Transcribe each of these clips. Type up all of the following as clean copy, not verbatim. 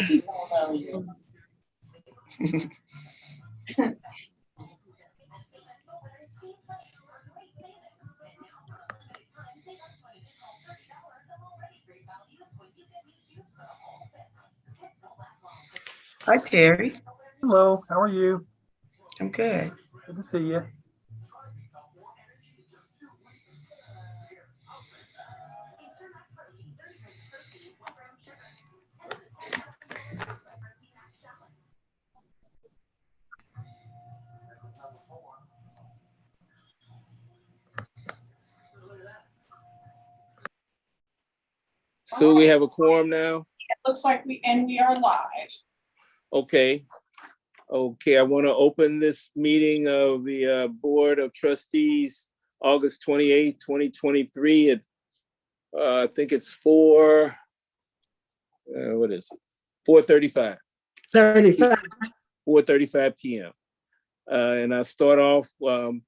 People know you. Hi, Terry. Hello, how are you? I'm good. Good to see you. So we have a quorum now? It looks like we are live. Okay. Okay, I want to open this meeting of the Board of Trustees, August 28th, 2023 at, I think it's what is it? 4:35. 4:35 p.m. And I start off with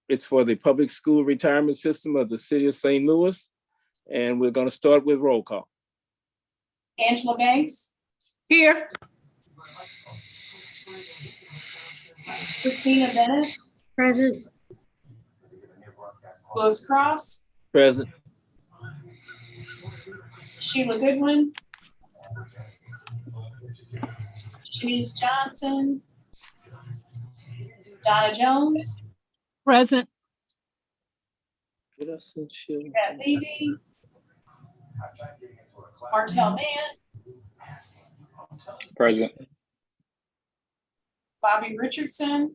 it's for the public school retirement system of the city of St. Louis. And we're going to start with roll call. Angela Banks. Here. Christina Bennett. Present. Louis Cross. Present. Sheila Goodwin. Shanice Johnson. Donna Jones. Present. Pat Levy. Martell Mann. Present. Bobby Richardson.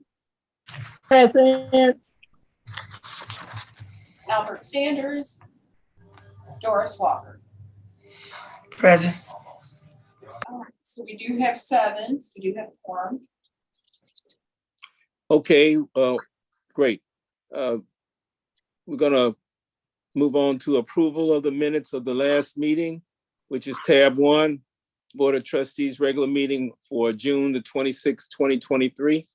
Present. Albert Sanders. Doris Walker. Present. All right, so we do have 7. So we do have a quorum. Okay, great. We're gonna move on to approval of the minutes of the last meeting, which is tab 1, Board of Trustees regular meeting for June the 26th, 2023.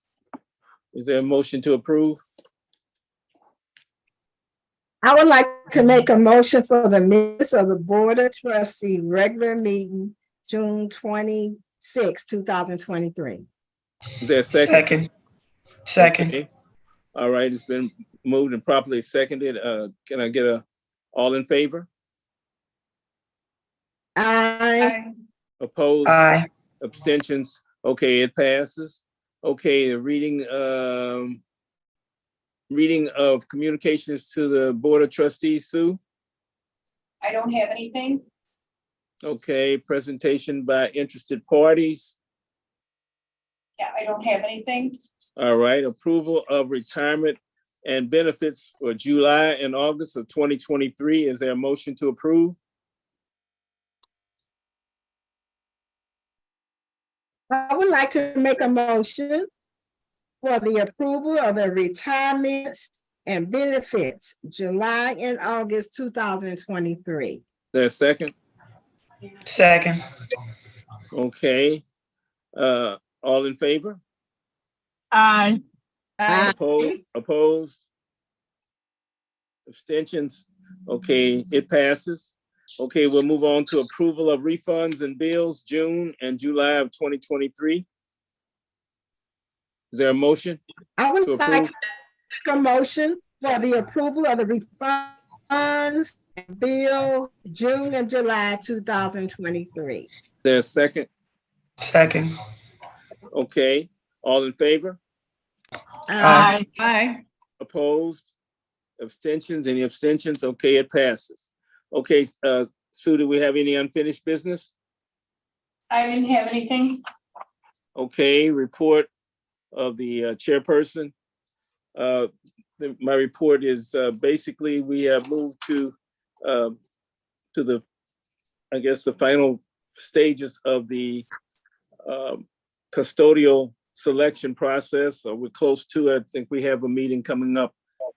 Is there a motion to approve? I would like to make a motion for the minutes of the Board of Trustees regular meeting, June 26, 2023. Is there a second? Second. Okay. All right, it's been moved and properly seconded. Can I get all in favor? Aye. Opposed? Aye. Abstentions? Okay, it passes. Okay, the reading of communications to the Board of Trustees, Sue. I don't have anything. Okay, presentation by interested parties. Yeah, I don't have anything. All right, approval of retirement and benefits for July and August of 2023. Is there a motion to approve? I would like to make a motion for the approval of the retirements and benefits, July and August 2023. There's a second? Second. Okay. All in favor? Aye. Opposed? Abstentions? Okay, it passes. Okay, we'll move on to approval of refunds and bills, June and July of 2023. Is there a motion? I would To like approve? to make a motion for the approval of the refunds and bills, June and July 2023. There's a second? Second. Okay, all in favor? Aye. Aye. Opposed? Abstentions? Any abstentions? Okay, it passes. Okay, Sue, do we have any unfinished business? I didn't have anything. Okay, report of the chairperson. My report is basically we have moved to the, I guess, the final stages of the custodial selection process. So we're close to it. I think we have a meeting coming up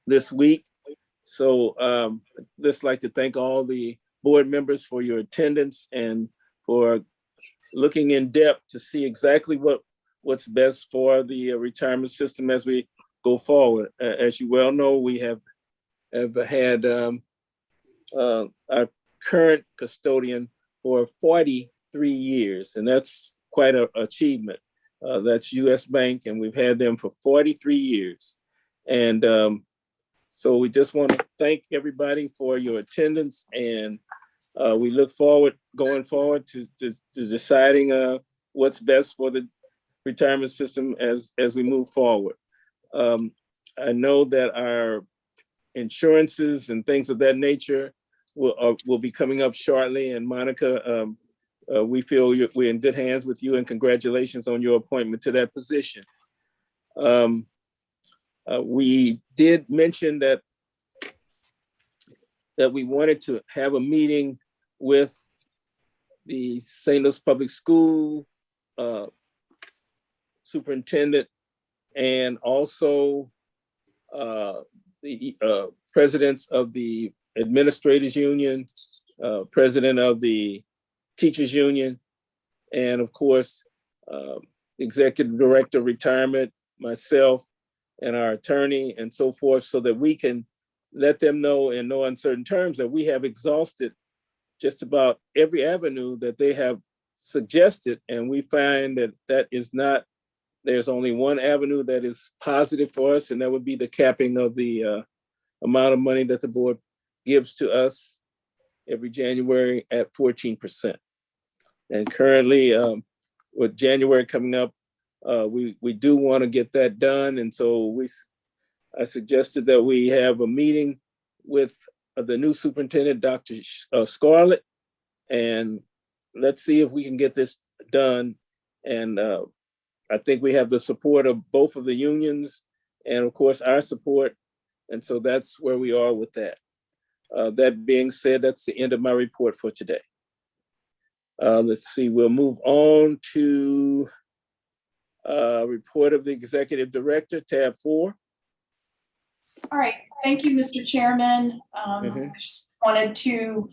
this week. So just like to thank all the board members for your attendance and for looking in depth to see exactly what's best for the retirement system as we go forward. As you well know, we have had our current custodian for 40 years, and that's quite an achievement. That's US Bank, and we've had them for 43 years. And so we just want to thank everybody for your attendance, and we look forward, going forward, to deciding what's best for the retirement system as we move forward. I know that our insurances and things of that nature will be coming up shortly. And Monica, we feel we're in good hands with you, and congratulations on your appointment to that position. We did mention that we wanted to have a meeting with the St. Louis Public School superintendent, and also the presidents of the administrators union, president of the teachers union, and of course, executive director of retirement, myself, and our attorney, and so forth, so that we can let them know in no uncertain terms that we have exhausted just about every avenue that they have suggested. And we find that is not, there's only one avenue that is positive for us, and that would be the capping of the amount of money that the board gives to us every January at 14%. And currently, with January coming up, we do want to get that done. And so I suggested that we have a meeting with the new superintendent, Dr. Scarlett, and let's see if we can get this done. And I think we have the support of both of the unions, and of course our support. And so that's where we are with that. That being said, that's the end of my report for today. Let's see, we'll move on to report of the executive director, tab 4. All right, thank you, Mr. Chairman. I just wanted to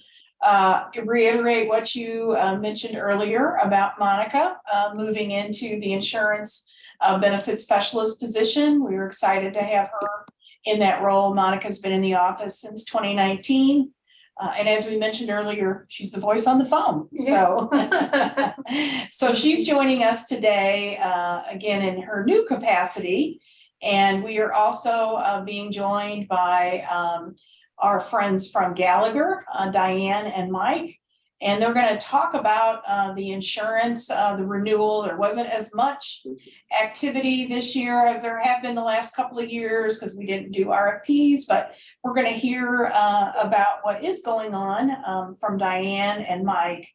reiterate what you mentioned earlier about Monica moving into the insurance benefit specialist position. We were excited to have her in that role. Monica's been in the office since 2019. And as we mentioned earlier, she's the voice on the phone. So, so she's joining us today, again, in her new capacity. And we are also being joined by our friends from Gallagher, Diane and Mike. And they're going to talk about the insurance, the renewal. There wasn't as much activity this year as there have been the last couple of years because we didn't do RFPs, but we're going to hear about what is going on from Diane and Mike.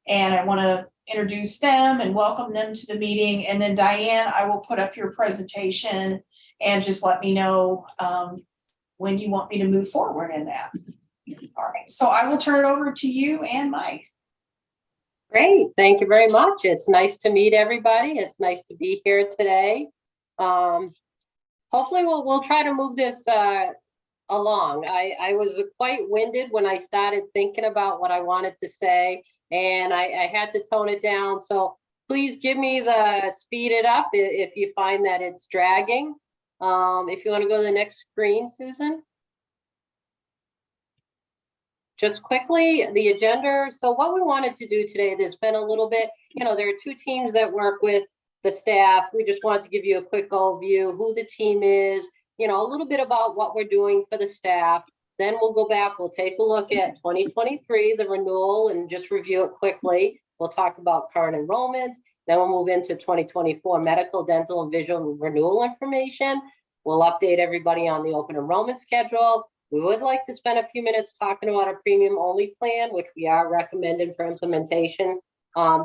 And I want to introduce them and welcome them to the meeting. And then Diane, I will put up your presentation and just let me know when you want me to move forward in that. All right, so I will turn it over to you and Mike. Great, thank you very much. It's nice to meet everybody. It's nice to be here today. Hopefully we'll try to move this along. I was quite winded when I started thinking about what I wanted to say, and I had to tone it down. So please give me the speed it up if you find that it's dragging. If you want to go to the next screen, Susan. Just quickly, the agenda. So what we wanted to do today, there's been a little bit, there are two teams that work with the staff. We just wanted to give you a quick overview, who the team is, a little bit about what we're doing for the staff. Then we'll go back, we'll take a look at 2023, the renewal, and just review it quickly. We'll talk about current enrollment. Then we'll move into 2024 medical, dental, and vision renewal information. We'll update everybody on the open enrollment schedule. We would like to spend a few minutes talking about a premium only plan, which we are recommending for implementation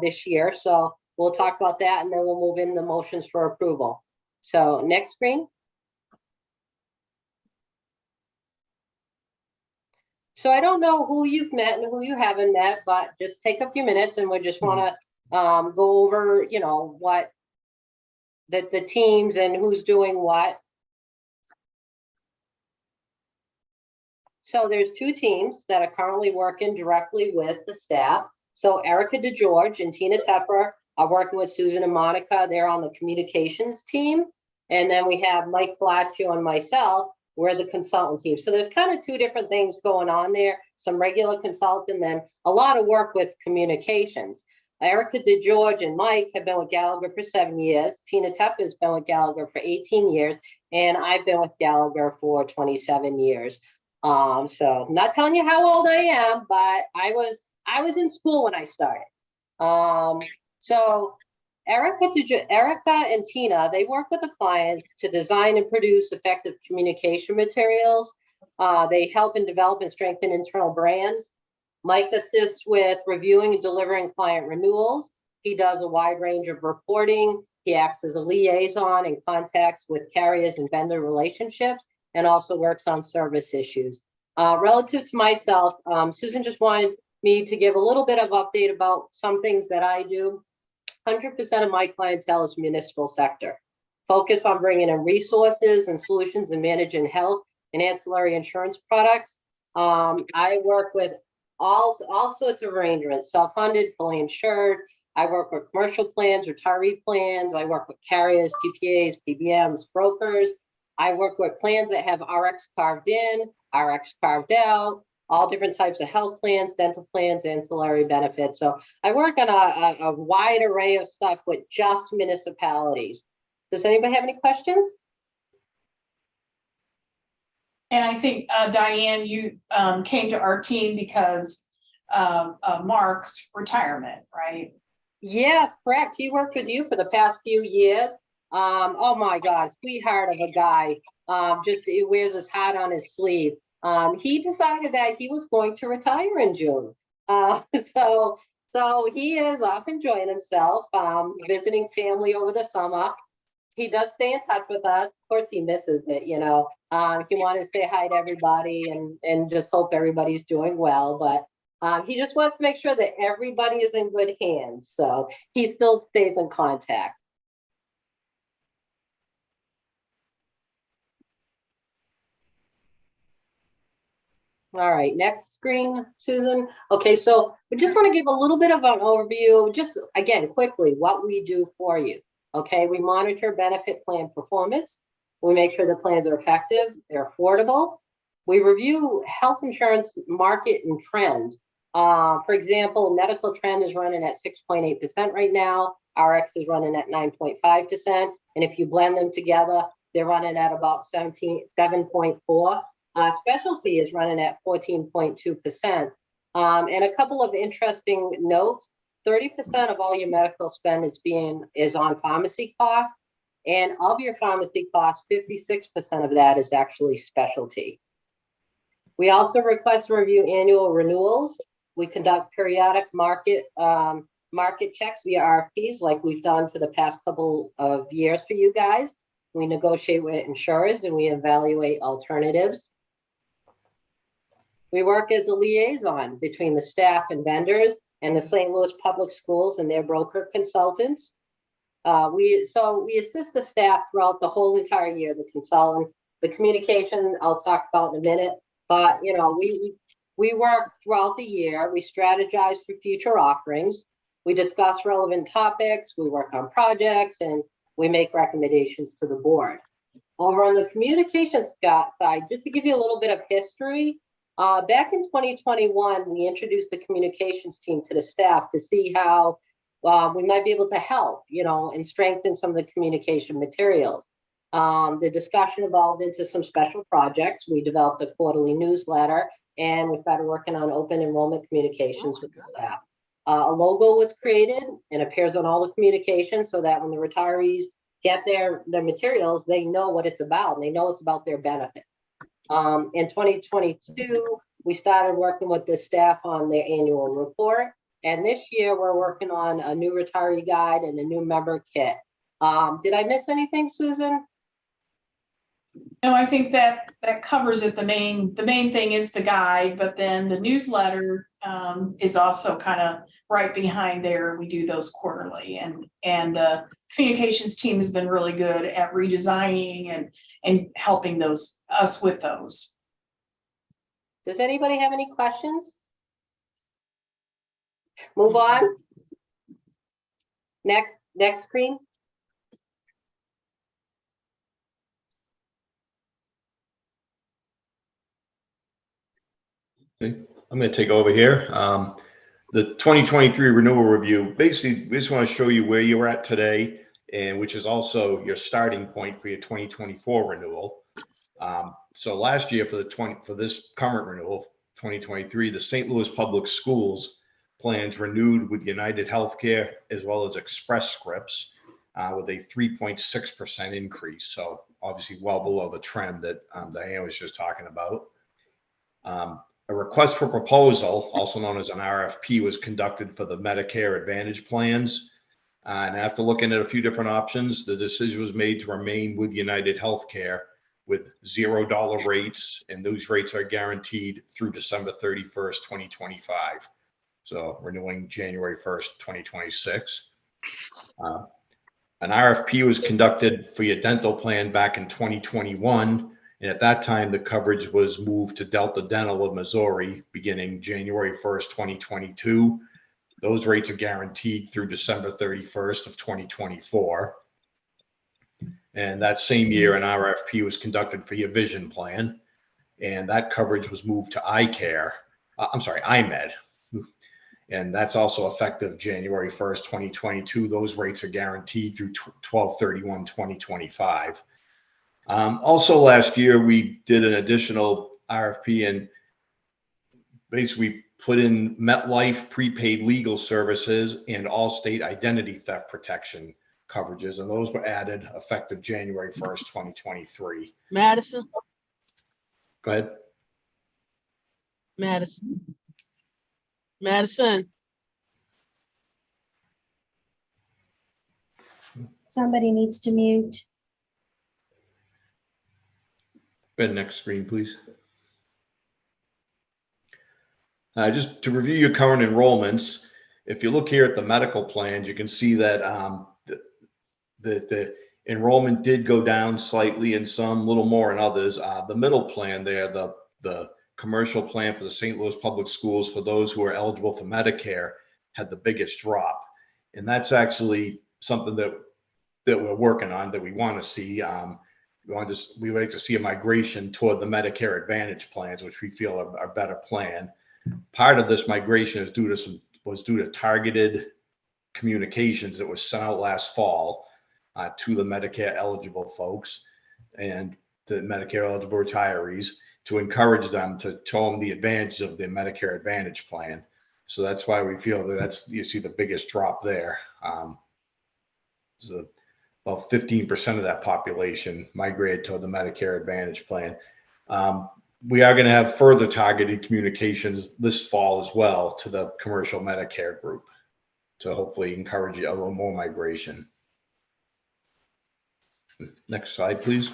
this year. So we'll talk about that, and then we'll move in the motions for approval. So next screen. So I don't know who you've met and who you haven't met, but just take a few minutes, and we just want to go over, what the teams and who's doing what. So there's two teams that are currently working directly with the staff. So Erica DeGeorge and Tina Tepper are working with Susan and Monica. They're on the communications team. And then we have Mike Blatchio and myself. We're the consultant team. So there's kind of two different things going on there. Some regular consultant, then a lot of work with communications. Erica DeGeorge and Mike have been with Gallagher for 7 years. Tina Tepper has been with Gallagher for 18 years, and I've been with Gallagher for 27 years. So I'm not telling you how old I am, but I was in school when I started. So Erica and Tina, they work with the clients to design and produce effective communication materials. They help and develop and strengthen internal brands. Mike assists with reviewing and delivering client renewals. He does a wide range of reporting. He acts as a liaison and contacts with carriers and vendor relationships, and also works on service issues. Relative to myself, Susan just wanted me to give a little bit of update about some things that I do. 100% of my clientele is municipal sector. Focus on bringing in resources and solutions and managing health and ancillary insurance products. I work with all sorts of arrangements, self-funded, fully insured. I work with commercial plans, retiree plans. I work with carriers, TPAs, PBMs, brokers. I work with plans that have RX carved in, RX carved out, all different types of health plans, dental plans, ancillary benefits. So I work on a wide array of stuff with just municipalities. Does anybody have any questions? And I think, Diane, you came to our team because of Mark's retirement, right? Yes, correct. He worked with you for the past few years. Oh my God, sweetheart of a guy. Just he wears his heart on his sleeve. He decided that he was going to retire in June. So he is off enjoying himself, visiting family over the summer. He does stay in touch with us. Of course, he misses it, you know. He wanted to say hi to everybody and just hope everybody's doing well. But he just wants to make sure that everybody is in good hands. So he still stays in contact. All right, next screen, Susan. Okay, so we just want to give a little bit of an overview, just again, quickly, what we do for you. Okay, we monitor benefit plan performance. We make sure the plans are effective, they're affordable. We review health insurance market and trends. For example, medical trend is running at 6.8% right now. RX is running at 9.5%. And if you blend them together, they're running at about 7.4%. Specialty is running at 14.2%. And a couple of interesting notes, 30% of all your medical spend is on pharmacy costs. And of your pharmacy costs, 56% of that is actually specialty. We also request and review annual renewals. We conduct periodic market checks via RFPs like we've done for the past couple of years for you guys. We negotiate with insurers and we evaluate alternatives. We work as a liaison between the staff and vendors and the St. Louis Public Schools and their broker consultants. We assist the staff throughout the whole entire year, the consultant, the communication I'll talk about in a minute, but you know, we work throughout the year, we strategize for future offerings, we discuss relevant topics, we work on projects, and we make recommendations to the board. Over on the communications side, just to give you a little bit of history, back in 2021, we introduced the communications team to the staff to see how we might be able to help, you know, and strengthen some of the communication materials. The discussion evolved into some special projects. We developed a quarterly newsletter and we started working on open enrollment communications with the staff. A logo was created and appears on all the communications so that when the retirees get their materials, they know what it's about and they know it's about their benefit. In 2022, we started working with the staff on their annual report. And this year we're working on a new retiree guide and a new member kit. Did I miss anything, Susan? No, I think that covers it. The main thing is the guide, but then the newsletter is also kind of right behind there. We do those quarterly, and the communications team has been really good at redesigning and helping us with those. Does anybody have any questions? Move on. Next screen. Okay. I'm going to take over here. the 2023 renewal review, basically, we just want to show you where you're at today, and which is also your starting point for your 2024 renewal. So last year for this current renewal, 2023, the St. Louis Public Schools plans renewed with United Healthcare as well as Express Scripts with a 3.6% increase. So obviously well below the trend that Diane was just talking about. A request for proposal, also known as an RFP, was conducted for the Medicare Advantage plans. And after looking at a few different options, the decision was made to remain with United Healthcare with $0 rates, and those rates are guaranteed through December 31st, 2025. So renewing January 1st, 2026. An RFP was conducted for your dental plan back in 2021. And at that time, the coverage was moved to Delta Dental of Missouri beginning January 1st, 2022. Those rates are guaranteed through December 31st of 2024. And that same year, an RFP was conducted for your vision plan. And that coverage was moved to IMED. And that's also effective January 1st, 2022. Those rates are guaranteed through 12/31/2025. Also last year, we did an additional RFP and basically put in MetLife prepaid legal services and Allstate identity theft protection coverages. And those were added effective January 1st, 2023. Madison. Go ahead. Madison. Madison. Somebody needs to mute. Go ahead, next screen, please. Just to review your current enrollments, if you look here at the medical plans, you can see that the enrollment did go down slightly in some, a little more in others. The middle plan there, the commercial plan for the St. Louis Public Schools for those who are eligible for Medicare, had the biggest drop. And that's actually something that we're working on, that we want to see. We like to see a migration toward the Medicare Advantage plans, which we feel are a better plan. Part of this migration was due to targeted communications that was sent out last fall to the Medicare eligible folks and the Medicare eligible retirees to encourage them to show them the advantages of the Medicare Advantage plan. So that's why we feel that you see the biggest drop there. So about 15% of that population migrated to the Medicare Advantage plan. We are going to have further targeted communications this fall as well to the commercial Medicare group to hopefully encourage a little more migration. Next slide, please.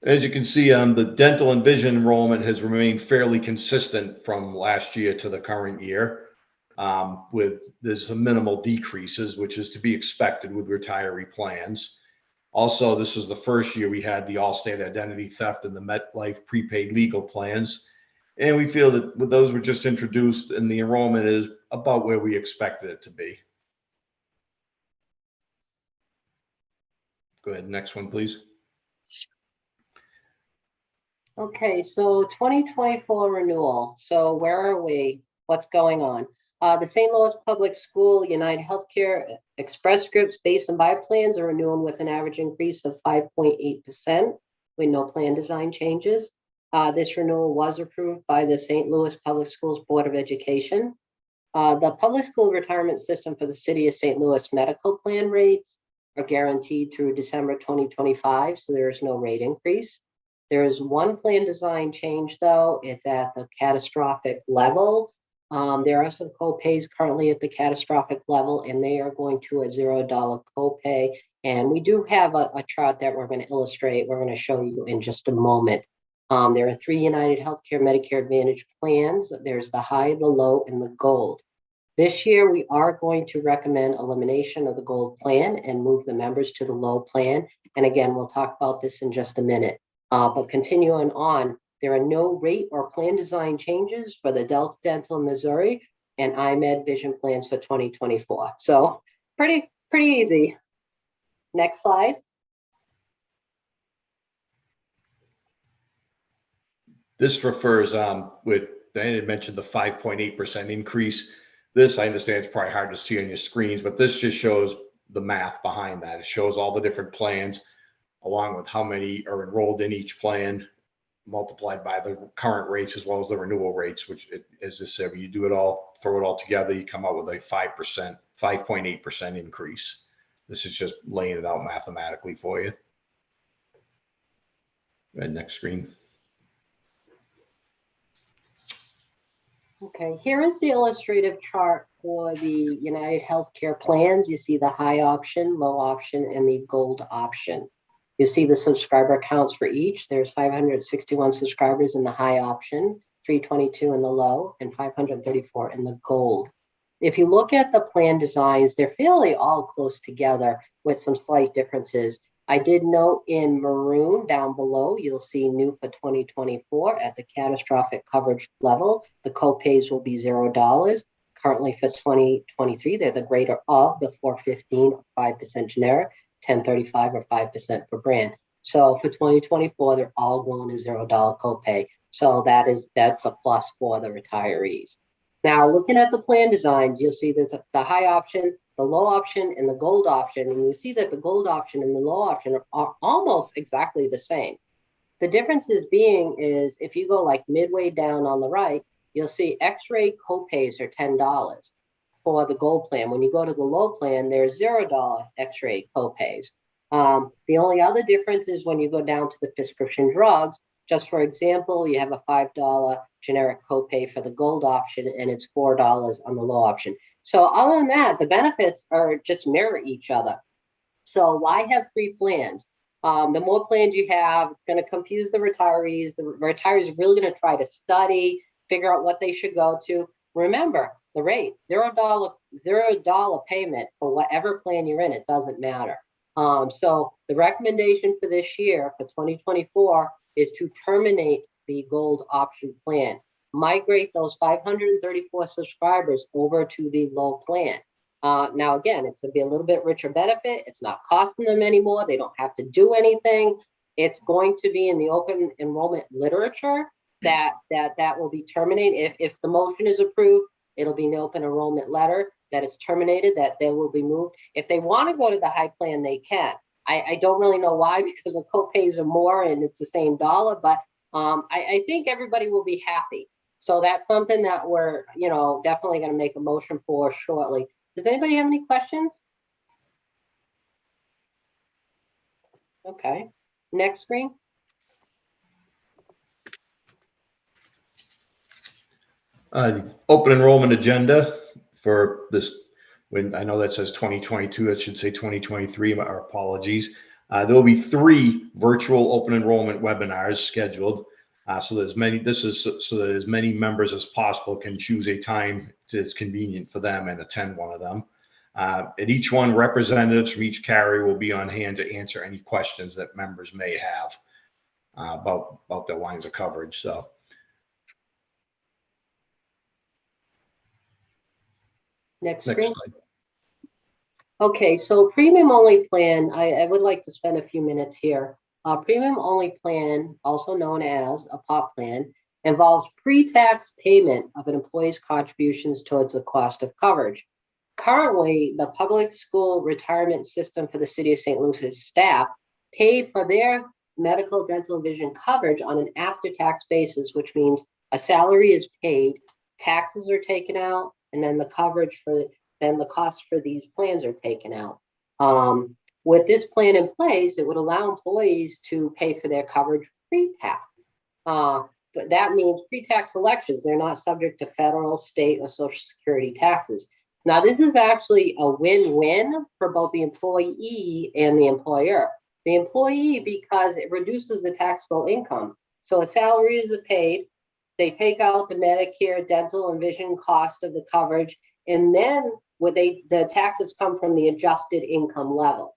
As you can see, the dental and vision enrollment has remained fairly consistent from last year to the current year, with there's some minimal decreases, which is to be expected with retiree plans. Also, this was the first year we had the Allstate identity theft and the MetLife prepaid legal plans. And we feel that with those were just introduced and the enrollment is about where we expected it to be. Go ahead, next one, please. Okay, so 2024 renewal. So where are we? What's going on? The St. Louis Public School, United Healthcare, Express Scripts, base and buy plans are renewing with an average increase of 5.8% with no plan design changes. This renewal was approved by the St. Louis Public Schools Board of Education. The public school retirement system for the city of St. Louis medical plan rates are guaranteed through December 2025, so there is no rate increase. There is one plan design change, though. It's at the catastrophic level. There are some co-pays currently at the catastrophic level, and they are going to a $0 copay. And we do have a chart that we're going to illustrate. We're going to show you in just a moment. There are 3 United Healthcare Medicare Advantage plans. There's the high, the low, and the gold. This year, we are going to recommend elimination of the gold plan and move the members to the low plan. And again, we'll talk about this in just a minute. But continuing on, there are no rate or plan design changes for the Delta Dental Missouri and IMED vision plans for 2024. So pretty easy. Next slide. This refers, with, Diana had mentioned the 5.8% increase. This, I understand it's probably hard to see on your screens, but this just shows the math behind that. It shows all the different plans along with how many are enrolled in each plan, multiplied by the current rates as well as the renewal rates, which as I said, when you do it all, throw it all together, you come out with a 5.8% increase. This is just laying it out mathematically for you. Go ahead, next screen. Okay, here is the illustrative chart for the United Healthcare plans. You see the high option, low option, and the gold option. You see the subscriber counts for each. There's 561 subscribers in the high option, 322 in the low, and 534 in the gold. If you look at the plan designs, they're fairly all close together with some slight differences. I did note in maroon down below, you'll see new for 2024 at the catastrophic coverage level. The copays will be $0. Currently for 2023, they're the greater of the 415 or 5% generic, 1035 or 5% for brand. So for 2024, they're all going to $0 copay. So that's a plus for the retirees. Now, looking at the plan designs, you'll see there's the high option, the low option, and the gold option. And you see that the gold option and the low option are almost exactly the same. The differences being is if you go like midway down on the right, you'll see X-ray copays are $10 for the gold plan. When you go to the low plan, there's $0 X-ray copays. The only other difference is when you go down to the prescription drugs. Just for example, you have a $5 generic copay for the gold option, and it's $4 on the low option. So other than that, the benefits are just mirror each other. So why have 3 plans? The more plans you have, it's going to confuse the retirees. The retirees are really going to try to study, figure out what they should go to. Remember, the rates, $0 payment for whatever plan you're in, it doesn't matter. So the recommendation for this year, for 2024, is to terminate the gold option plan. Migrate those 534 subscribers over to the low plan. Now, again, it's going to be a little bit richer benefit. It's not costing them anymore. They don't have to do anything. It's going to be in the open enrollment literature that will be terminated. If the motion is approved, it'll be in the open enrollment letter that it's terminated, that they will be moved. If they want to go to the high plan, they can. I don't really know why, because the copays are more and it's the same dollar, but I think everybody will be happy. So that's something that we're, definitely going to make a motion for shortly. Does anybody have any questions? Okay, next screen. The open enrollment agenda for this, when I know that says 2022, it should say 2023, our apologies. There will be 3 virtual open enrollment webinars scheduled. So that as many members as possible can choose a time that's convenient for them and attend one of them. At each one, representatives from each carrier will be on hand to answer any questions that members may have about their lines of coverage. So. Next Next screen. slide. Okay, so premium only plan, I would like to spend a few minutes here. Premium only plan, also known as a POP plan, involves pre-tax payment of an employee's contributions towards the cost of coverage. Currently, the public school retirement system for the city of St. Louis staff pay for their medical, dental, and vision coverage on an after-tax basis, which means a salary is paid, taxes are taken out, and then the cost for these plans are taken out. With this plan in place, it would allow employees to pay for their coverage pre-tax. But that means pre-tax elections, they're not subject to federal, state, or Social Security taxes. Now, this is actually a win-win for both the employee and the employer. The employee, because it reduces the taxable income. So a salary is paid, they take out the Medicare, dental, and vision cost of the coverage, and then the taxes come from the adjusted income level.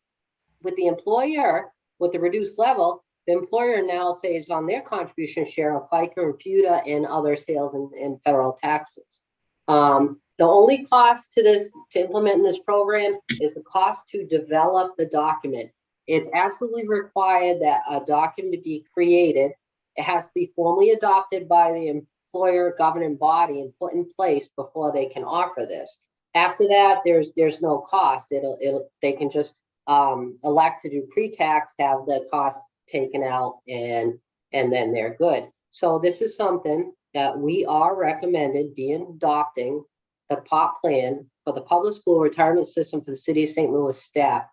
With the employer, with the reduced level, the employer now saves on their contribution share of FICA and FUTA and other sales and federal taxes. The only cost to implement this program is the cost to develop the document. It's absolutely required that a document be created, It has to be formally adopted by the employer governing body and put in place before they can offer this. After that, there's no cost. They can just elect to do pre-tax, have the cost taken out, and then they're good. So this is something that we are recommended being adopting the POP plan for the public school retirement system for the city of St. Louis staff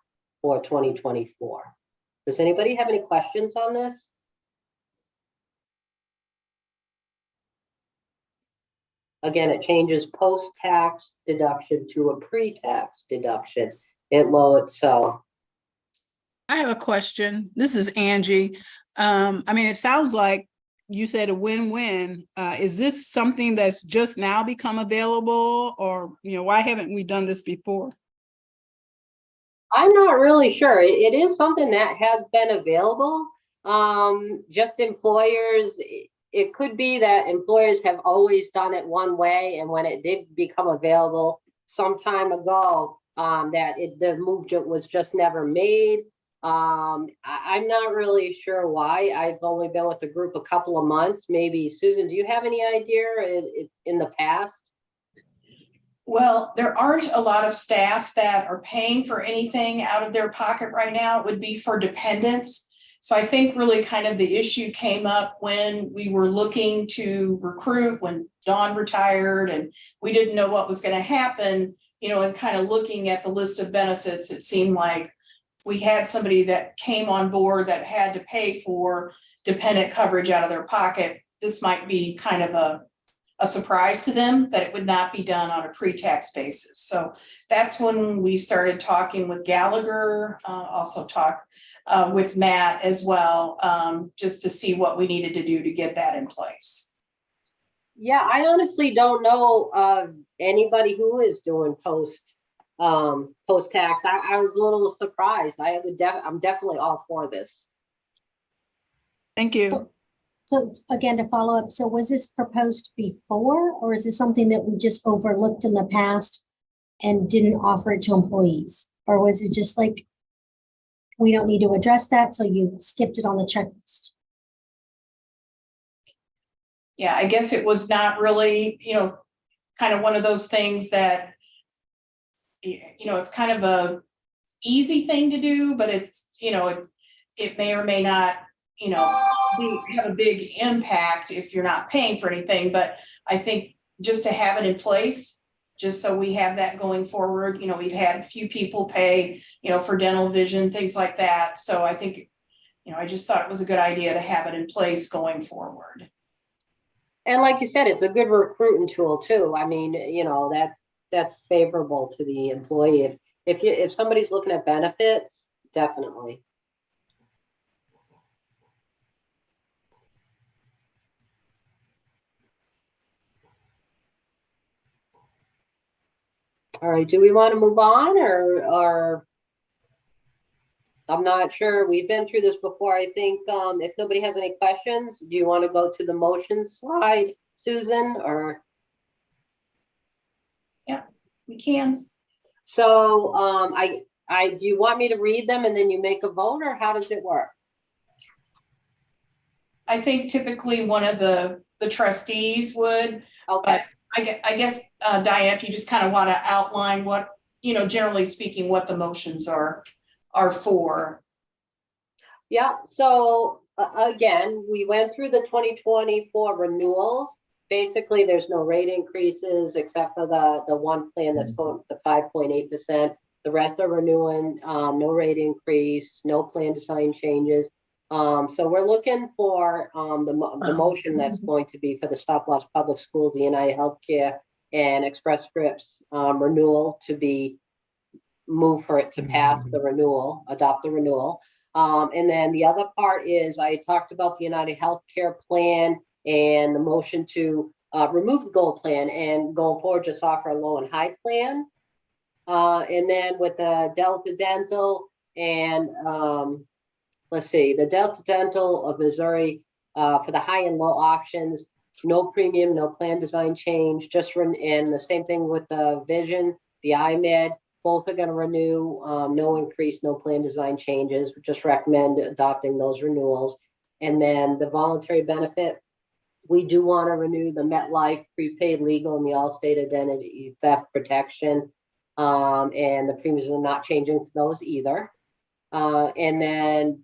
for 2024. Does anybody have any questions on this? Again, it changes post-tax deduction to a pre-tax deduction. It lowers, so. I have a question. This is Angie. I mean, it sounds like you said a win-win. Is this something that's just now become available, or, why haven't we done this before? I'm not really sure. It is something that has been available. Just employers, it could be that employers have always done it one way, and when it did become available some time ago, the move was just never made. I'm not really sure why. I've only been with the group a couple of months. Maybe Susan, do you have any idea in the past? Well, there aren't a lot of staff that are paying for anything out of their pocket right now. It would be for dependents. So I think really kind of the issue came up when we were looking to recruit, when Dawn retired and we didn't know what was going to happen, and kind of looking at the list of benefits, it seemed like we had somebody that came on board that had to pay for dependent coverage out of their pocket. This might be kind of a surprise to them that it would not be done on a pre-tax basis. So that's when we started talking with Gallagher, also talked with Matt as well, just to see what we needed to do to get that in place. Yeah, I honestly don't know of anybody who is doing post-tax. I was a little surprised. I'm definitely all for this. Thank you. So again, to follow up, so was this proposed before, or is this something that we just overlooked in the past and didn't offer it to employees? Or was it just like, we don't need to address that, so you skipped it on the checklist? Yeah, I guess it was not really, kind of one of those things that, it's kind of a easy thing to do, but it's, it may or may not, have a big impact if you're not paying for anything. But I think just to have it in place, just so we have that going forward, we've had a few people pay, for dental, vision, things like that. So I think, I just thought it was a good idea to have it in place going forward. And like you said, it's a good recruiting tool too. I mean, that's favorable to the employee. If somebody's looking at benefits, definitely. All right, do we want to move on or I'm not sure. We've been through this before. I think if nobody has any questions, do you want to go to the motion slide, Susan, or? Yeah, we can. So do you want me to read them and then you make a vote, or how does it work? I think typically one of the trustees would. Okay. I guess, Diane, if you just kind of want to outline what, generally speaking, what the motions are for. Yeah, so again, we went through the 2024 renewals. Basically, there's no rate increases except for the one plan that's going to 5.8%. The rest are renewing, no rate increase, no plan design changes. So we're looking for the motion that's going to be for the Stop Loss Public Schools, the United Healthcare, and Express Scripts renewal to be moved for it to pass the renewal, adopt the renewal. And then the other part is I talked about the United Healthcare plan and the motion to remove the gold plan and going forward just offer a low and high plan. And then with the Delta Dental and let's see, the Delta Dental of Missouri for the high and low options, no premium, no plan design change, and the same thing with the Vision, the iMed, both are going to renew, no increase, no plan design changes. We just recommend adopting those renewals. And then the voluntary benefit, we do want to renew the MetLife prepaid legal and the Allstate identity theft protection. And the premiums are not changing for those either. And then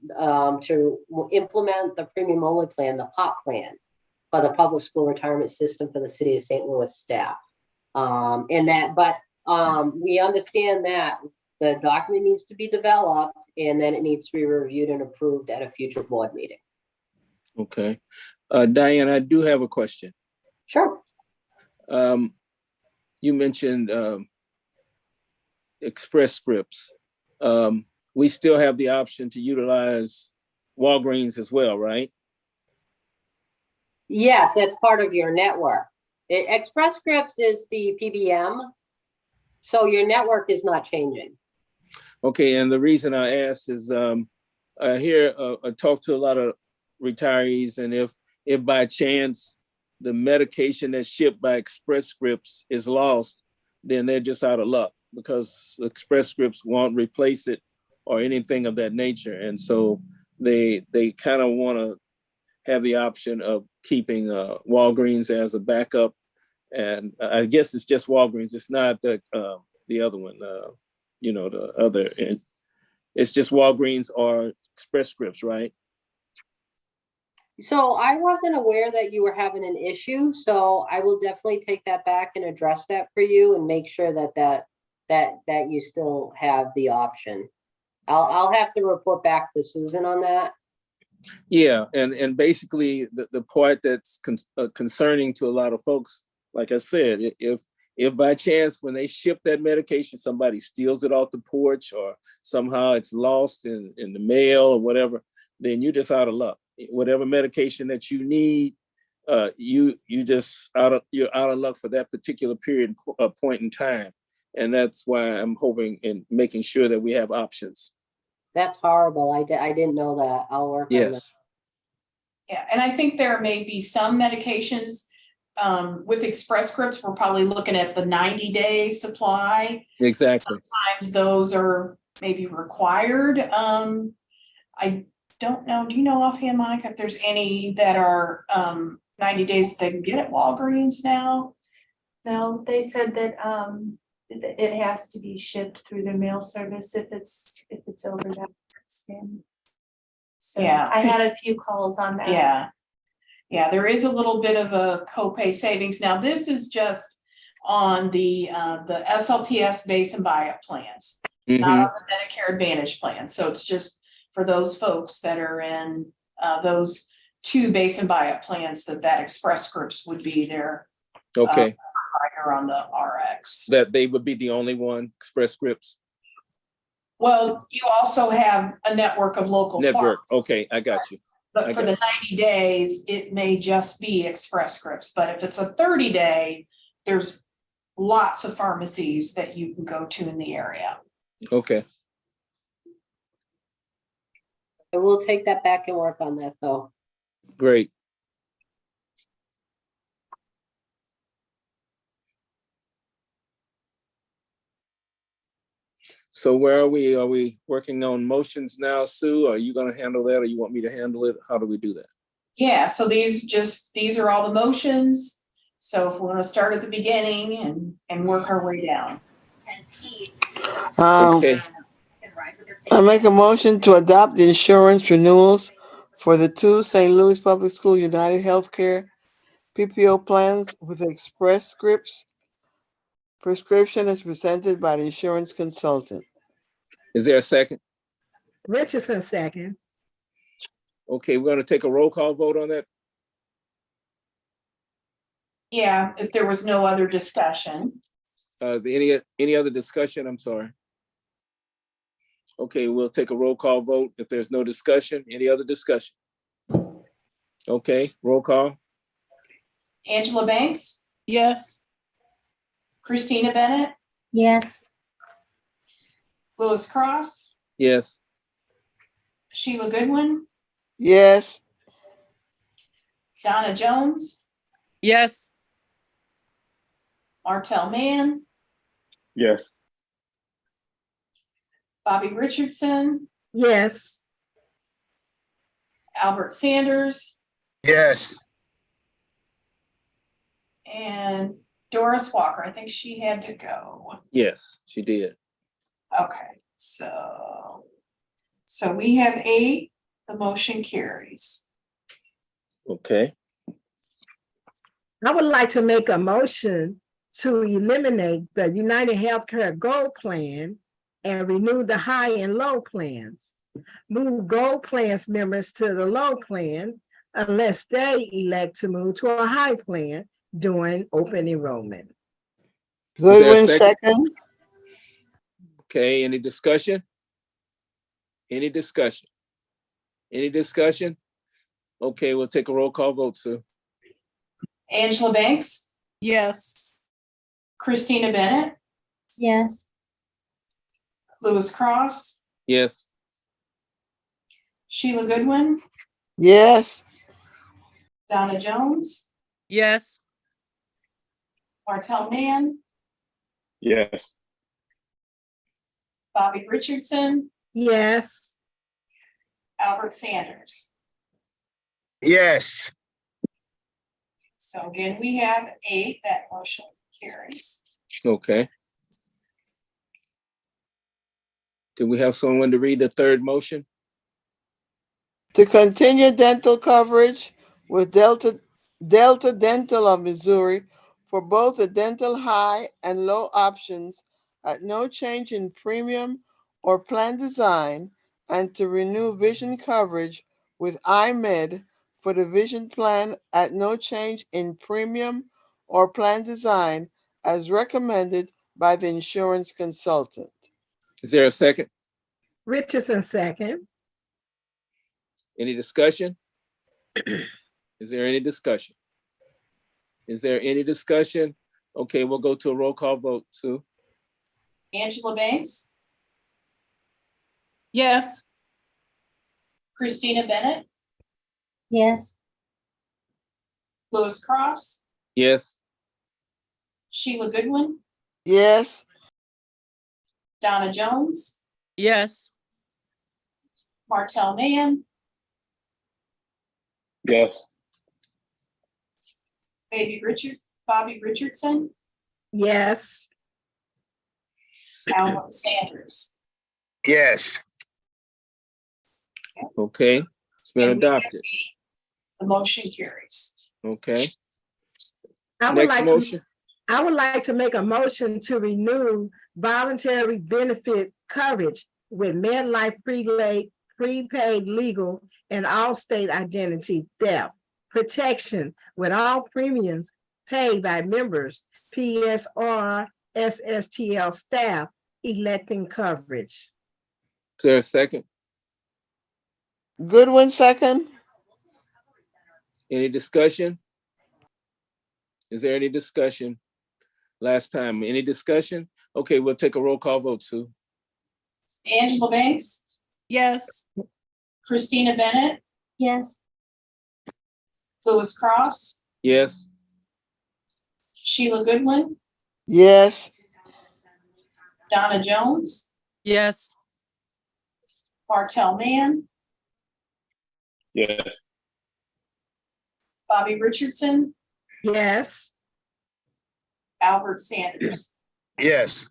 to implement the premium only plan, the POP plan, for the public school retirement system for the city of St. Louis staff. We understand that the document needs to be developed and then it needs to be reviewed and approved at a future board meeting. Okay. Diane, I do have a question. Sure. You mentioned Express Scripts. We still have the option to utilize Walgreens as well, right? Yes, that's part of your network. Express Scripts is the PBM, so your network is not changing. Okay, and the reason I asked is I talk to a lot of retirees, and if by chance the medication that's shipped by Express Scripts is lost, then they're just out of luck because Express Scripts won't replace it or anything of that nature. And so they kind of want to have the option of keeping Walgreens as a backup. And I guess it's just Walgreens. It's not the other one, the other. And it's just Walgreens or Express Scripts, right? So I wasn't aware that you were having an issue, so I will definitely take that back and address that for you and make sure that you still have the option. I'll have to report back to Susan on that. Yeah, and basically the part that's concerning to a lot of folks, like I said, if by chance when they ship that medication, somebody steals it off the porch or somehow it's lost in the mail or whatever, then you're just out of luck. Whatever medication that you need, you're out of luck for that particular point in time. And that's why I'm hoping and making sure that we have options. That's horrible. I didn't know that. I'll work on that. Yes. Yeah, and I think there may be some medications with Express Scripts, we're probably looking at the 90-day supply. Exactly. Sometimes those are maybe required. I don't know. Do you know offhand, Monica, if there's any that are 90 days they can get at Walgreens now? No, they said that it has to be shipped through the mail service if it's over that span. So Yeah. I had a few calls on that. Yeah, there is a little bit of a copay savings. Now, this is just on the SLPS base and buy-up plans. It's not on the Medicare Advantage plan. So it's just for those folks that are in those two base and buy-up plans that Express Scripts would be their Okay. provider on the RX. That they would be the only one, Express Scripts Well, you also have a network of local network. pharmacies. Okay, I got you. But for the 90 days, it may just be Express Scripts. But if it's a 30-day, there's lots of pharmacies that you can go to in the area. Okay. I will take that back and work on that though. Great. So where are we? Are we working on motions now, Sue? Are you going to handle that or you want me to handle it? How do we do that? Yeah, so these are all the motions. So if we want to start at the beginning and work our way down. Okay. I make a motion to adopt the insurance renewals for the two St. Louis Public School United Healthcare PPO plans with Express Scripts prescription as presented by the insurance consultant. Is there a second? Richardson second. Okay, we're going to take a roll call vote on that. Yeah, if there was no other discussion. Any other discussion? I'm sorry. Okay, we'll take a roll call vote. If there's no discussion, any other discussion? Okay, roll call. Angela Banks, Yes. Christina Bennett, Yes. Louis Cross, Yes. Sheila Goodwin, Yes. Donna Jones, Yes. Martell Mann, Yes. Bobby Richardson, Yes. Albert Sanders, Yes. and Doris Walker. I think she had to go. Yes, she did. Okay, so we have 8, the motion carries. Okay, I would like to make a motion to eliminate the United Healthcare Gold Plan and renew the high and low plans. Move Gold Plans members to the low plan unless they elect to move to a high plan during open enrollment. there a Goodwin, second? second. Okay, any discussion? Any discussion? Any discussion? Okay, we'll take a roll call vote, Sue. Angela Banks, Yes. Christina Bennett, Yes, Lewis Cross, Yes, Sheila Goodwin, Yes, Donna Jones, Yes. Martell Mann, Yes. Bobby Richardson, Yes, Albert Sanders. Yes. So again, we have 8, that motion carries. okay. Do we have someone to read the third motion? to continue dental coverage with Delta Dental of Missouri for both the dental high and low options at no change in premium or plan design, and to renew vision coverage with iMed for the vision plan at no change in premium or plan design as recommended by the insurance consultant. Is there a second? Richardson second. Any discussion? Is there any discussion? Is there any discussion? Okay, we'll go to a roll call vote, Sue. Angela Banks, Yes. Christina Bennett, yes, Lewis Cross, Yes, Sheila Goodwin, Yes, Donna Jones, Yes. Martell Mann, Yes. Bobby Richardson, Yes, Albert Sanders. Yes. okay, it's been And we have adopted. 8, the motion carries. Okay, I would next like motion. I would like to make a motion to renew voluntary benefit coverage with MedLife prepaid legal and Allstate identity theft protection with all premiums paid by members, PSR, SSTL staff electing coverage. Is there a second? Goodwin, second. Any discussion? Is there any discussion? Last time, any discussion? Okay, we'll take a roll call vote, Sue. Angela Banks, Yes. Christina Bennett, yes, Lewis Cross, Yes, Sheila Goodwin, Yes, Donna Jones, Yes. Martell Mann, Yes. Bobby Richardson, Yes, Albert Sanders. Yes.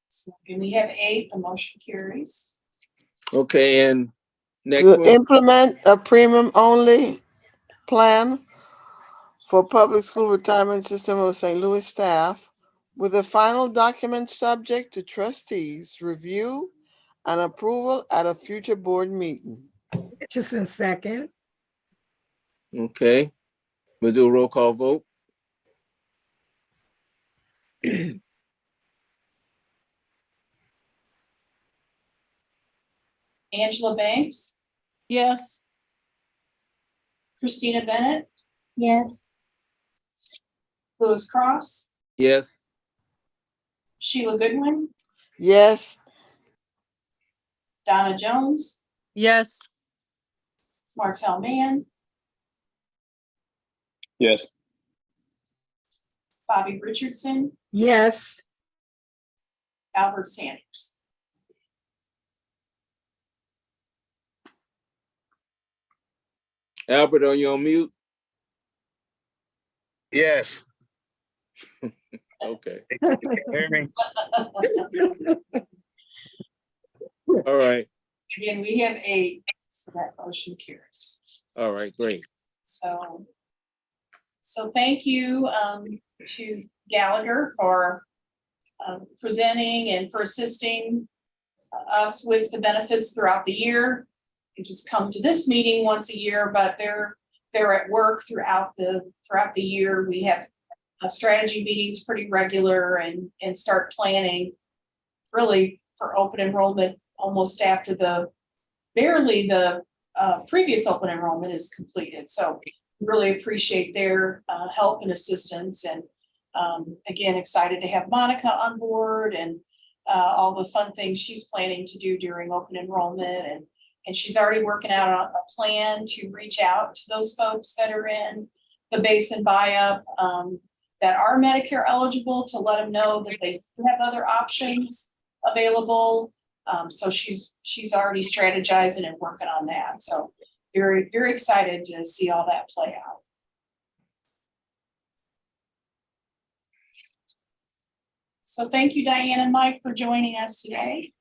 So, and we have 8, the motion carries. okay, and next to one, implement a premium only plan for public school retirement system of St. Louis staff with a final document subject to trustees' review and approval at a future board meeting. Richardson second. okay, we'll do a roll call vote. Angela Banks, Yes. Christina Bennett, yes, Lewis Cross, Yes, Sheila Goodwin, Yes, Donna Jones, Yes. Martell Mann, Yes. Bobby Richardson, Yes, Albert Sanders. Albert, are you on mute? Yes. Okay, Can you hear me? all right, Again, we have 8, so that motion carries. all right, great. So thank you to Gallagher for presenting and for assisting us with the benefits throughout the year. You just come to this meeting once a year, but they're at work throughout the year. We have strategy meetings pretty regular and start planning really for open enrollment almost after barely the previous open enrollment is completed. So really appreciate their help and assistance, and again, excited to have Monica on board and all the fun things she's planning to do during open enrollment, and she's already working out a plan to reach out to those folks that are in the base and buy-up that are Medicare eligible, to let them know that they do have other options available. So she's already strategizing and working on that. So very, very excited to see all that play out. So thank you, Diane and Mike, for joining us today.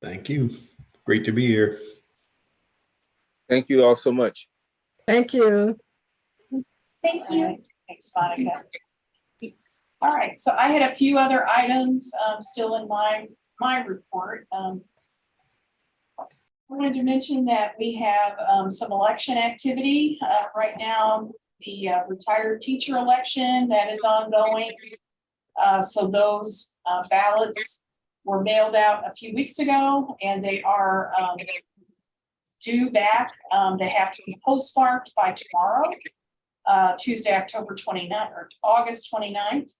Thank you. Great to be here. Thank you all so much. Thank you. Thank you. Thanks, Monica. All right, so I had a few other items still in my report. I wanted to mention that we have some election activity right now. The retired teacher election that is ongoing. So those ballots were mailed out a few weeks ago, and they are due back. They have to be postmarked by tomorrow, Tuesday, October 29th or August 29th.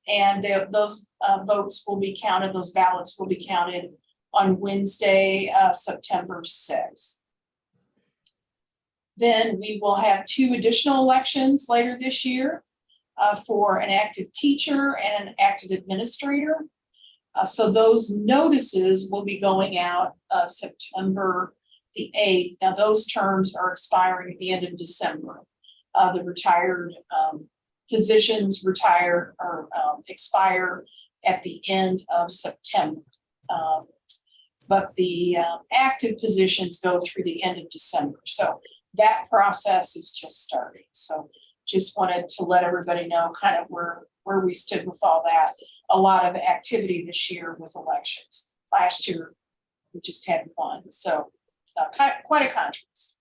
And those votes will be counted, those ballots will be counted on Wednesday, September 6th. Then we will have 2 additional elections later this year for an active teacher and an active administrator. So those notices will be going out September the 8th. Now those terms are expiring at the end of December. The retired positions retire or expire at the end of September. But the active positions go through the end of December. So that process is just starting. So just wanted to let everybody know kind of where we stood with all that. A lot of activity this year with elections. Last year, we just had one. So quite a contrast.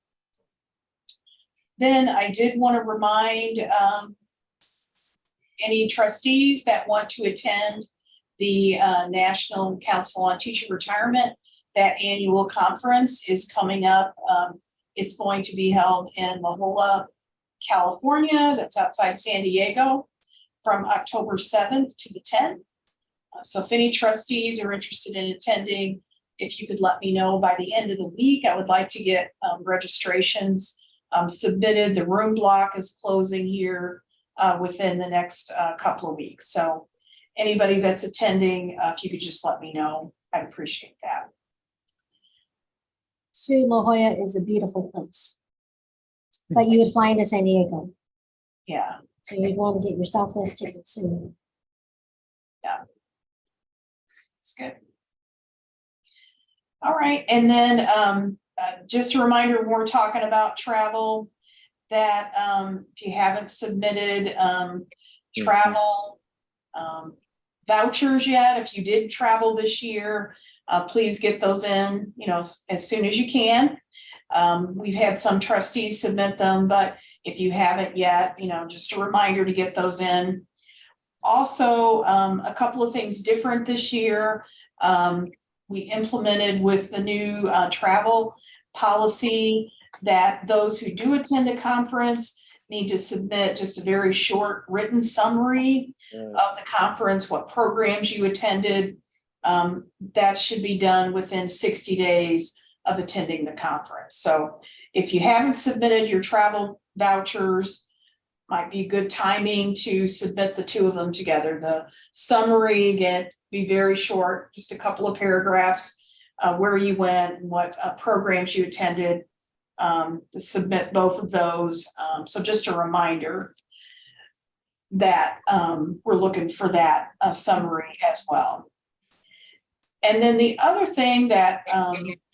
Then I did want to remind any trustees that want to attend the National Council on Teacher Retirement. That annual conference is coming up. It's going to be held in La Jolla, California. That's outside San Diego from October 7th to the 10th. So if any trustees are interested in attending, if you could let me know by the end of the week, I would like to get registrations submitted. The room block is closing here within the next couple of weeks. So anybody that's attending, if you could just let me know, I'd appreciate that. Sue, La Jolla is a beautiful place, but you would fly into San Diego. Yeah. So you'd want to get your Southwest ticket soon. Yeah. It's good. All right, and then just a reminder, when we're talking about travel, that if you haven't submitted travel vouchers yet, if you did travel this year, please get those in, as soon as you can. We've had some trustees submit them, but if you haven't yet, just a reminder to get those in. Also, a couple of things different this year. We implemented with the new travel policy that those who do attend a conference need to submit just a very short written summary of the conference, what programs you attended. That should be done within 60 days of attending the conference. So if you haven't submitted your travel vouchers, might be good timing to submit the 2 of them together. The summary, again, be very short, just a couple of paragraphs, where you went and what programs you attended. to submit both of those. So just a reminder that we're looking for that summary as well. And then the other thing that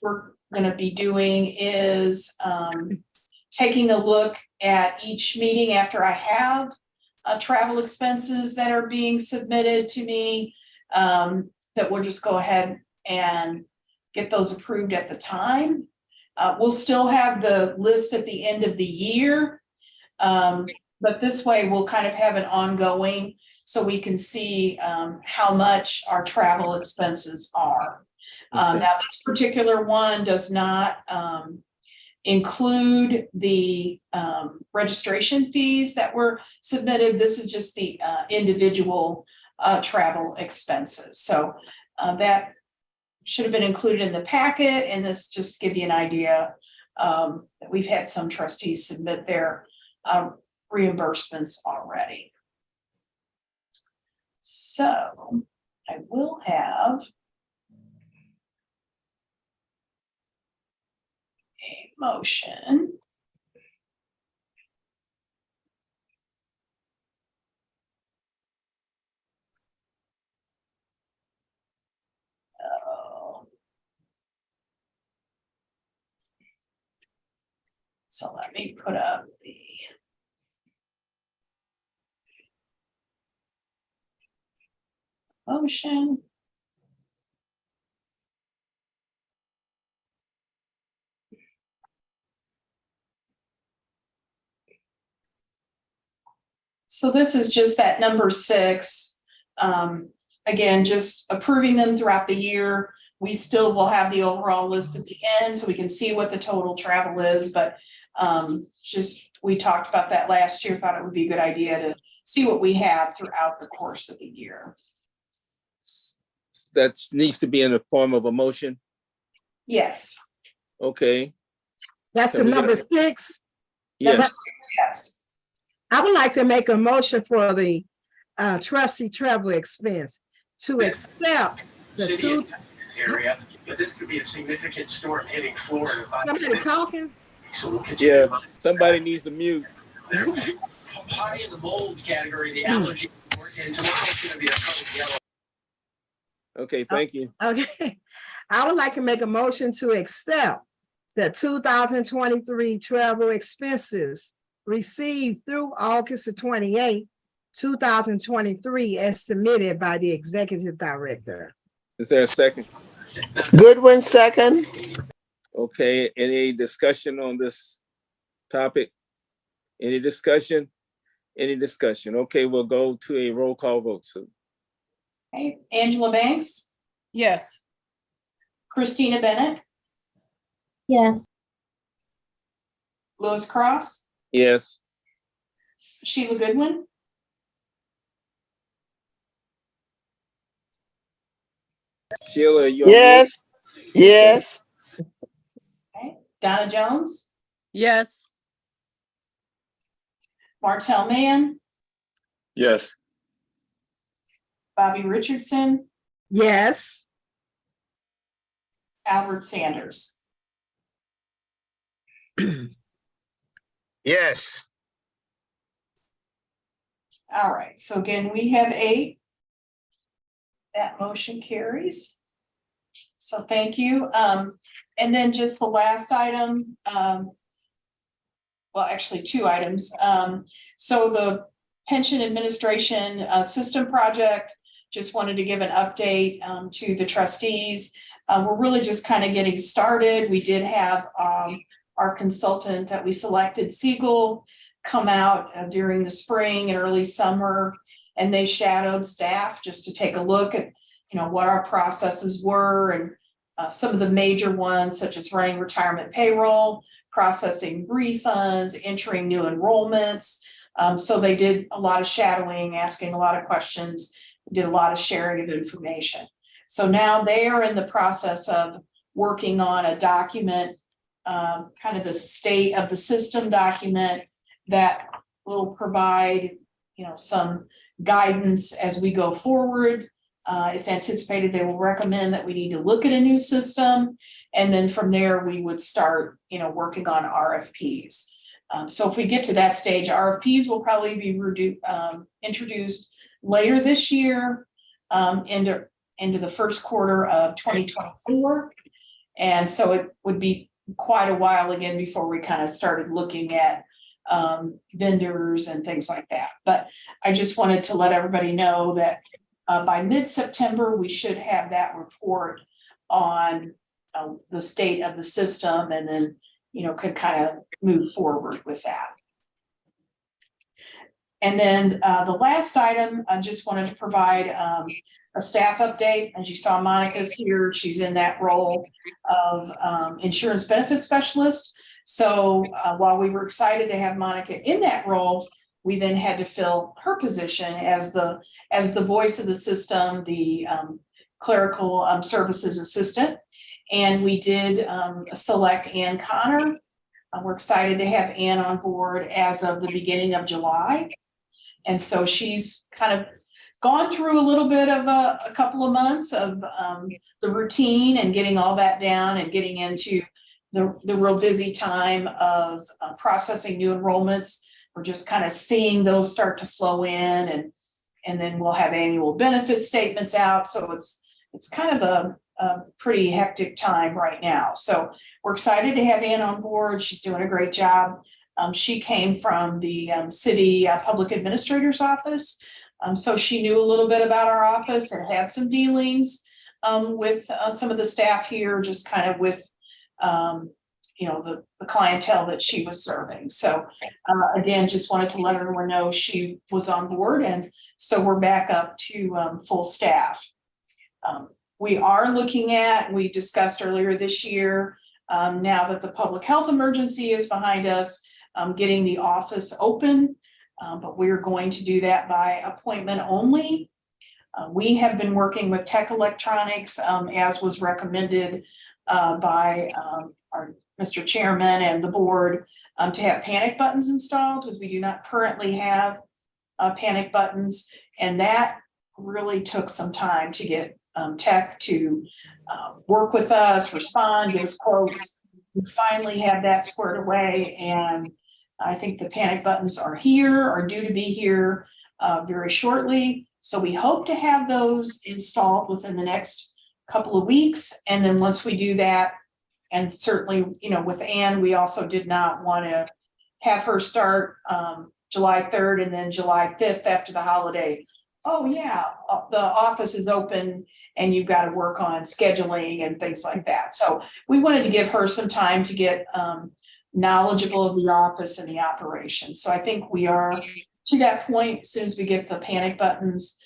we're going to be doing is taking a look at each meeting after I have travel expenses that are being submitted to me, that we'll just go ahead and get those approved at the time. We'll still have the list at the end of the year, but this way we'll kind of have an ongoing, so we can see how much our travel expenses are. Now, this particular one does not include the registration fees that were submitted. This is just the individual travel expenses. So that should have been included in the packet, and this just to give you an idea that we've had some trustees submit their reimbursements already. So I will have a motion. So let me put up the motion. So this is just that number 6. Again, just approving them throughout the year. We still will have the overall list at the end so we can see what the total travel is, but just, we talked about that last year, thought it would be a good idea to see what we have throughout the course of the year. That needs to be in the form of a motion. Yes. Okay. That's the number 6. Yes. Yes. I would like to make a motion for the trustee travel expense to accept the two. Area, but this could be a significant storm hitting Florida. Somebody talking? So we'll continue. Yeah, somebody needs to mute. They're high in the mold category, the allergy, and tomorrow's going to be a color yellow. Okay, thank you. Okay, I would like to make a motion to accept the 2023 travel expenses received through August 28, 2023, as submitted by the executive director. Is there a second? Goodwin, second. Okay, any discussion on this topic? Any discussion? Any discussion? Okay, we'll go to a roll call vote soon. Okay, Angela Banks, Yes. Christina Bennett, Yes. Louis Cross, Yes. Sheila Goodwin, Sheila, you on mute? Yes. Yes. okay, Donna Jones, Yes. Martell Mann, Yes. Bobby Richardson, Yes. Albert Sanders. Yes. All right, so again, we have 8. That motion carries. So thank you. And then just the last item, well, actually 2 items. So the pension administration system project, just wanted to give an update to the trustees. We're really just kind of getting started. We did have our consultant that we selected, Siegel, come out during the spring and early summer, and they shadowed staff just to take a look at, what our processes were, and some of the major ones, such as running retirement payroll, processing refunds, entering new enrollments. So they did a lot of shadowing, asking a lot of questions, did a lot of sharing of information. So now they are in the process of working on a document, kind of the state of the system document that will provide, some guidance as we go forward. It's anticipated they will recommend that we need to look at a new system. And then from there, we would start, working on RFPs. So if we get to that stage, RFPs will probably be introduced later this year, into the first quarter of 2024. And so it would be quite a while again before we kind of started looking at vendors and things like that. But I just wanted to let everybody know that by mid-September, we should have that report on the state of the system, and then, could kind of move forward with that. And then the last item, I just wanted to provide a staff update. As you saw, Monica's here. She's in that role of insurance benefit specialist. So while we were excited to have Monica in that role, we then had to fill her position as the voice of the system, the clerical services assistant. And we did select Ann Connor. We're excited to have Ann on board as of the beginning of July. And so she's kind of gone through a little bit of a couple of months of the routine and getting all that down and getting into the real busy time of processing new enrollments. We're just kind of seeing those start to flow in, and then we'll have annual benefit statements out. So it's kind of a pretty hectic time right now. So we're excited to have Ann on board. She's doing a great job. She came from the city public administrator's office. So she knew a little bit about our office and had some dealings with some of the staff here, just kind of with, the clientele that she was serving. So again, just wanted to let everyone know she was on board. And so we're back up to full staff. We are looking at, we discussed earlier this year, now that the public health emergency is behind us, getting the office open, but we're going to do that by appointment only. We have been working with Tech Electronics, as was recommended by our Mr. Chairman and the board, to have panic buttons installed, because we do not currently have panic buttons. And that really took some time to get Tech to work with us, respond, give us quotes. We finally have that squared away, and I think the panic buttons are due to be here very shortly. So we hope to have those installed within the next couple of weeks. And then once we do that, and certainly, with Ann, we also did not want to have her start July 3rd and then July 5th after the holiday. Oh yeah, the office is open and you've got to work on scheduling and things like that. So we wanted to give her some time to get knowledgeable of the office and the operation. So I think we are to that point. As soon as we get the panic buttons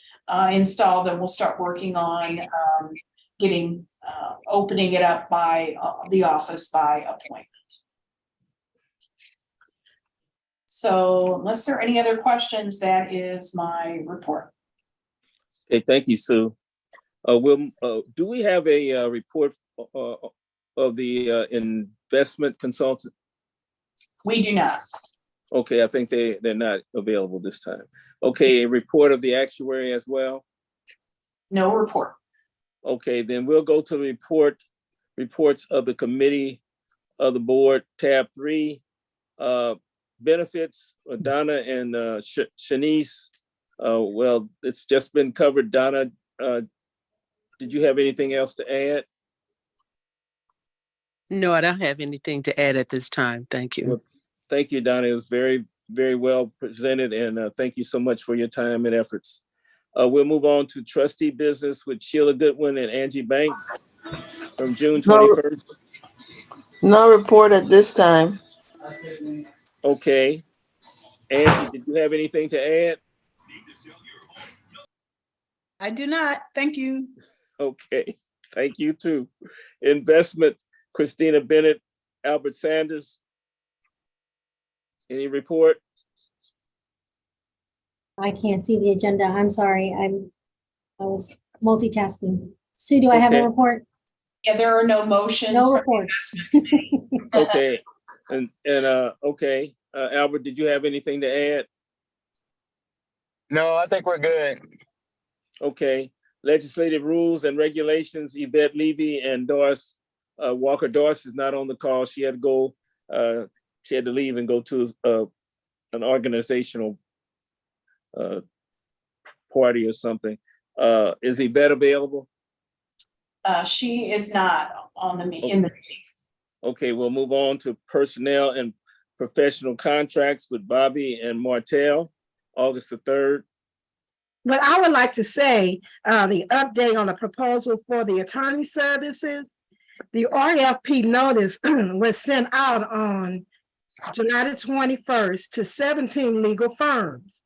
installed, then we'll start working on opening it up by the office by appointment. So unless there are any other questions, that is my report. Okay, thank you, Sue. Do we have a report of the investment consultant? We do not. Okay, I think they're not available this time. Okay, a report of the actuary as well? No report. Okay, then we'll go to the reports of the committee of the board, tab 3, benefits, Donna and Shanice. Well, it's just been covered. Donna, did you have anything else to add? No, I don't have anything to add at this time. Thank you. Well, thank you, Donna. It was very, very well presented, and thank you so much for your time and efforts. We'll move on to trustee business with Sheila Goodwin and Angie Banks from June 21st. No report at this time. Okay. Angie, did you have anything to add? I do not. Thank you. Okay. Thank you too. Investment, Christina Bennett, Albert Sanders. Any report? I can't see the agenda. I'm sorry. I was multitasking. Sue, do I have a Okay. report? Yeah, there are no motions. No reports. Okay. And okay. Albert, did you have anything to add? No, I think we're good. Okay. Legislative rules and regulations, Yvette Levy and Doris Walker Doss is not on the call. She had to go, she had to leave and go to an organizational party or something. Is Yvette available? She is not on the meeting, in the meeting. Okay, we'll move on to personnel and professional contracts with Bobby and Martell, August the 3rd. But I would like to say, the update on the proposal for the attorney services. The RFP notice was sent out on July the 21st to 17 legal firms.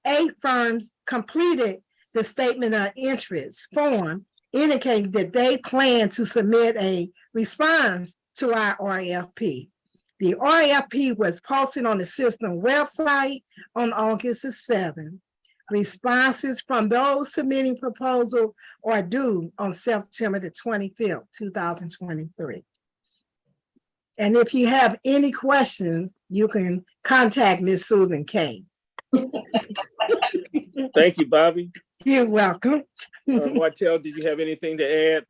8 firms completed the statement of interest form indicating that they plan to submit a response to our RFP. The RFP was posted on the system website on August the 7th. Responses from those submitting proposal are due on September the 25th, 2023. And if you have any questions, you can contact Ms. Susan Kane. Thank you, Bobby. You're welcome. Martell, did you have anything to add?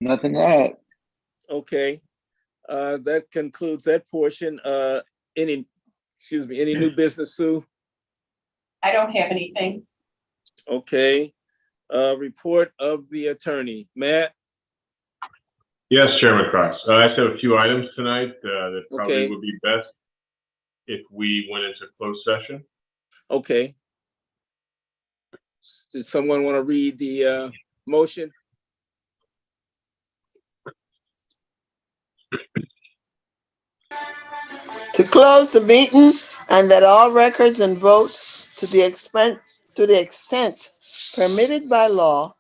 Nothing to add. Okay, that concludes that portion. Any new business, Sue? I don't have anything. Okay, report of the attorney, Matt? Yes, Chairman Cross. I just have a few items tonight that probably Okay. would be best if we went into closed session. Okay. Does someone want to read the motion? To close the meeting and that all records and votes to the extent permitted by law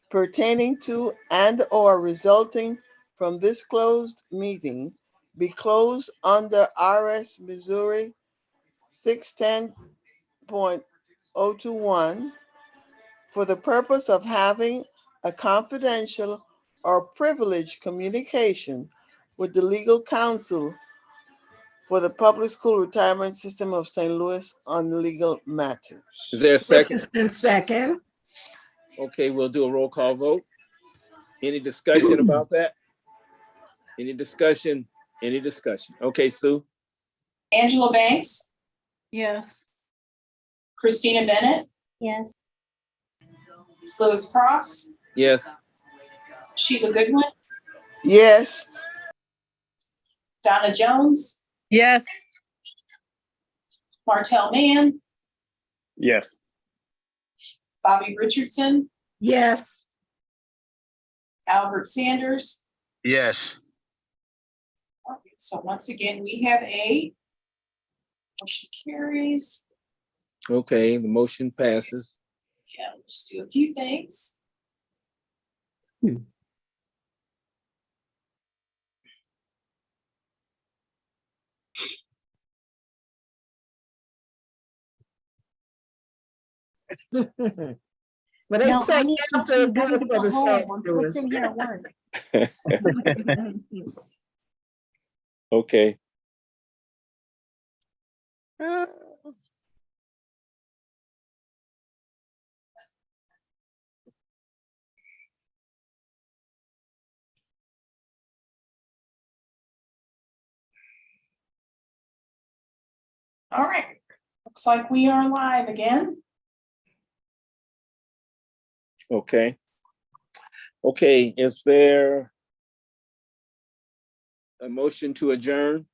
pertaining to and or resulting from this closed meeting be closed under RS Missouri 610.021 for the purpose of having a confidential or privileged communication with the legal counsel for the public school retirement system of St. Louis on legal matters. Is there a second? Second. Okay, we'll do a roll call vote. Any discussion about that? Any discussion? Any discussion? Okay, Sue? Angela Banks, Yes. Christina Bennett, Yes. Louis Cross, Yes. Sheila Goodwin, Yes. Donna Jones, Yes. Martell Mann, Yes. Bobby Richardson, Yes. Albert Sanders. Yes. Okay, so once again, we have a motion carries. Okay, the motion passes. Yeah, we'll just do a few things. But they No, say I need cancer to is go good to for the soul. home. I'm still sitting here at work. Okay, All right, looks like we are live again. okay. Okay, is there a motion to adjourn?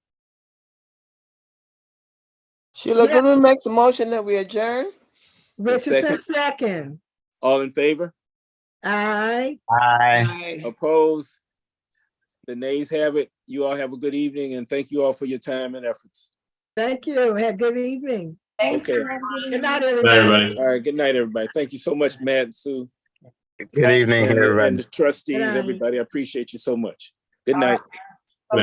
Sheila Yeah. Goodwin makes a motion that we adjourn. Richardson second. All in favor? Aye. Aye. Opposed? The nays have it. You all have a good evening and thank you all for your time and efforts. Thank you. Have a good evening. Thanks. Okay. Good night, Good everybody. night, everybody. All right, good night, everybody. Thank you so much, Matt and Sue. Good evening, And everybody. the trustees, Good night. everybody. I appreciate you so much. Good All night. right.